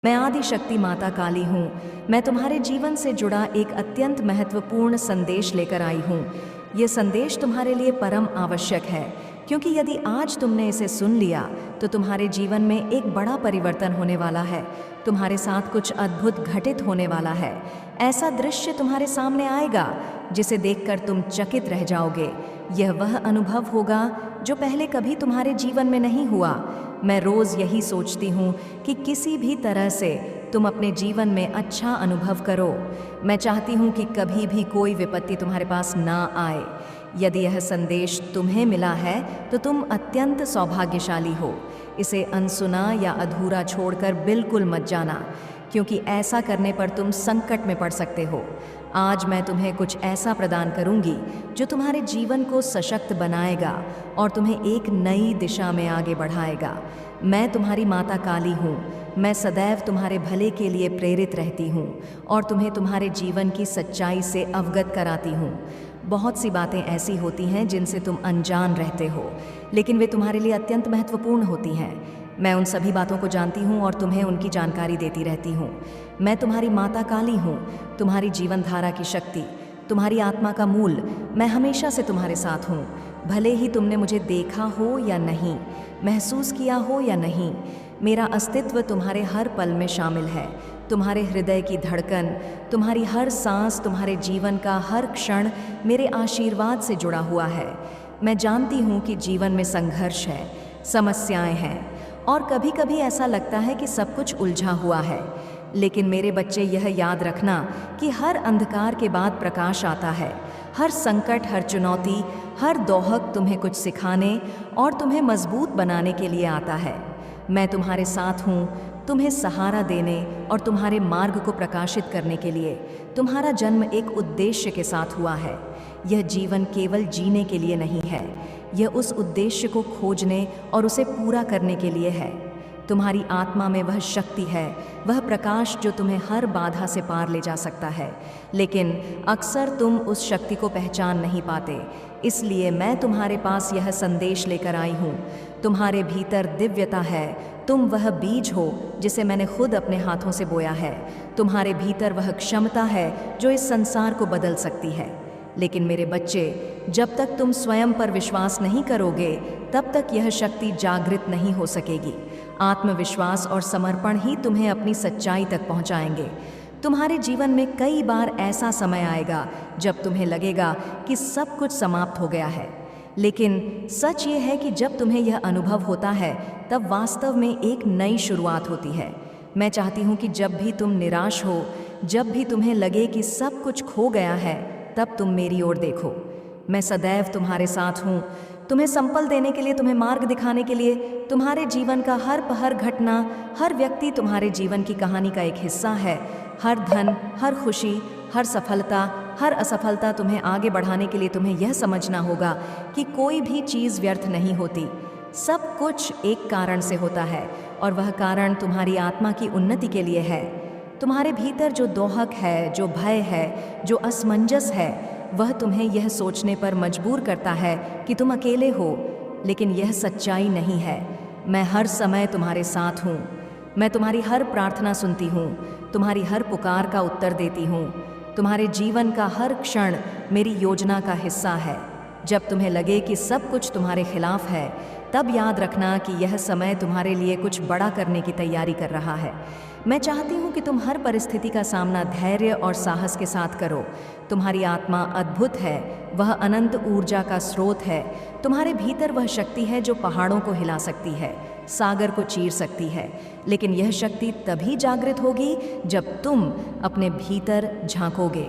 मैं आदि शक्ति माता काली हूँ। मैं तुम्हारे जीवन से जुड़ा एक अत्यंत महत्वपूर्ण संदेश लेकर आई हूँ। ये संदेश तुम्हारे लिए परम आवश्यक है, क्योंकि यदि आज तुमने इसे सुन लिया तो तुम्हारे जीवन में एक बड़ा परिवर्तन होने वाला है। तुम्हारे साथ कुछ अद्भुत घटित होने वाला है। ऐसा दृश्य तुम्हारे सामने आएगा जिसे देखकर तुम चकित रह जाओगे। यह वह अनुभव होगा जो पहले कभी तुम्हारे जीवन में नहीं हुआ। मैं रोज़ यही सोचती हूँ कि किसी भी तरह से तुम अपने जीवन में अच्छा अनुभव करो। मैं चाहती हूँ कि कभी भी कोई विपत्ति तुम्हारे पास ना आए। यदि यह संदेश तुम्हें मिला है तो तुम अत्यंत सौभाग्यशाली हो। इसे अनसुना या अधूरा छोड़कर बिल्कुल मत जाना, क्योंकि ऐसा करने पर तुम संकट में पड़ सकते हो। आज मैं तुम्हें कुछ ऐसा प्रदान करूंगी जो तुम्हारे जीवन को सशक्त बनाएगा और तुम्हें एक नई दिशा में आगे बढ़ाएगा। मैं तुम्हारी माता काली हूँ। मैं सदैव तुम्हारे भले के लिए प्रेरित रहती हूँ और तुम्हें तुम्हारे जीवन की सच्चाई से अवगत कराती हूँ। बहुत सी बातें ऐसी होती हैं जिनसे तुम अनजान रहते हो, लेकिन वे तुम्हारे लिए अत्यंत महत्वपूर्ण होती हैं। मैं उन सभी बातों को जानती हूँ और तुम्हें उनकी जानकारी देती रहती हूँ। मैं तुम्हारी माता काली हूँ, तुम्हारी जीवन धारा की शक्ति, तुम्हारी आत्मा का मूल। मैं हमेशा से तुम्हारे साथ हूँ, भले ही तुमने मुझे देखा हो या नहीं, महसूस किया हो या नहीं। मेरा अस्तित्व तुम्हारे हर पल में शामिल है। तुम्हारे हृदय की धड़कन, तुम्हारी हर सांस, तुम्हारे जीवन का हर क्षण मेरे आशीर्वाद से जुड़ा हुआ है। मैं जानती हूँ कि जीवन में संघर्ष है, समस्याएं हैं और कभी कभी ऐसा लगता है कि सब कुछ उलझा हुआ है। लेकिन मेरे बच्चे, यह याद रखना कि हर अंधकार के बाद प्रकाश आता है। हर संकट, हर चुनौती, हर दोहक तुम्हें कुछ सिखाने और तुम्हें मजबूत बनाने के लिए आता है। मैं तुम्हारे साथ हूँ, तुम्हें सहारा देने और तुम्हारे मार्ग को प्रकाशित करने के लिए। तुम्हारा जन्म एक उद्देश्य के साथ हुआ है। यह जीवन केवल जीने के लिए नहीं है, यह उस उद्देश्य को खोजने और उसे पूरा करने के लिए है। तुम्हारी आत्मा में वह शक्ति है, वह प्रकाश जो तुम्हें हर बाधा से पार ले जा सकता है, लेकिन अक्सर तुम उस शक्ति को पहचान नहीं पाते। इसलिए मैं तुम्हारे पास यह संदेश लेकर आई हूँ। तुम्हारे भीतर दिव्यता है। तुम वह बीज हो जिसे मैंने खुद अपने हाथों से बोया है। तुम्हारे भीतर वह क्षमता है जो इस संसार को बदल सकती है। लेकिन मेरे बच्चे, जब तक तुम स्वयं पर विश्वास नहीं करोगे, तब तक यह शक्ति जागृत नहीं हो सकेगी। आत्मविश्वास और समर्पण ही तुम्हें अपनी सच्चाई तक पहुंचाएंगे। तुम्हारे जीवन में कई बार ऐसा समय आएगा जब तुम्हें लगेगा कि सब कुछ समाप्त हो गया है, लेकिन सच ये है कि जब तुम्हें यह अनुभव होता है तब वास्तव में एक नई शुरुआत होती है। मैं चाहती हूँ कि जब भी तुम निराश हो, जब भी तुम्हें लगे कि सब कुछ खो गया है, तब तुम मेरी ओर देखो। मैं सदैव तुम्हारे साथ हूँ, तुम्हें संपल देने के लिए, तुम्हें मार्ग दिखाने के लिए। तुम्हारे जीवन का हर घटना, हर व्यक्ति तुम्हारे जीवन की कहानी का एक हिस्सा है। हर धन, हर खुशी, हर सफलता, हर असफलता तुम्हें आगे बढ़ाने के लिए तुम्हें यह समझना होगा कि कोई भी चीज़ व्यर्थ नहीं होती। सब कुछ एक कारण से होता है और वह कारण तुम्हारी आत्मा की उन्नति के लिए है। तुम्हारे भीतर जो दोहक है, जो भय है, जो असमंजस है, वह तुम्हें यह सोचने पर मजबूर करता है कि तुम अकेले हो, लेकिन यह सच्चाई नहीं है। मैं हर समय तुम्हारे साथ हूँ। मैं तुम्हारी हर प्रार्थना सुनती हूँ, तुम्हारी हर पुकार का उत्तर देती हूँ। तुम्हारे जीवन का हर क्षण मेरी योजना का हिस्सा है। जब तुम्हें लगे कि सब कुछ तुम्हारे खिलाफ है, तब याद रखना कि यह समय तुम्हारे लिए कुछ बड़ा करने की तैयारी कर रहा है। मैं चाहती हूँ कि तुम हर परिस्थिति का सामना धैर्य और साहस के साथ करो। तुम्हारी आत्मा अद्भुत है, वह अनंत ऊर्जा का स्रोत है। तुम्हारे भीतर वह शक्ति है जो पहाड़ों को हिला सकती है, सागर को चीर सकती है, लेकिन यह शक्ति तभी जागृत होगी जब तुम अपने भीतर झांकोगे।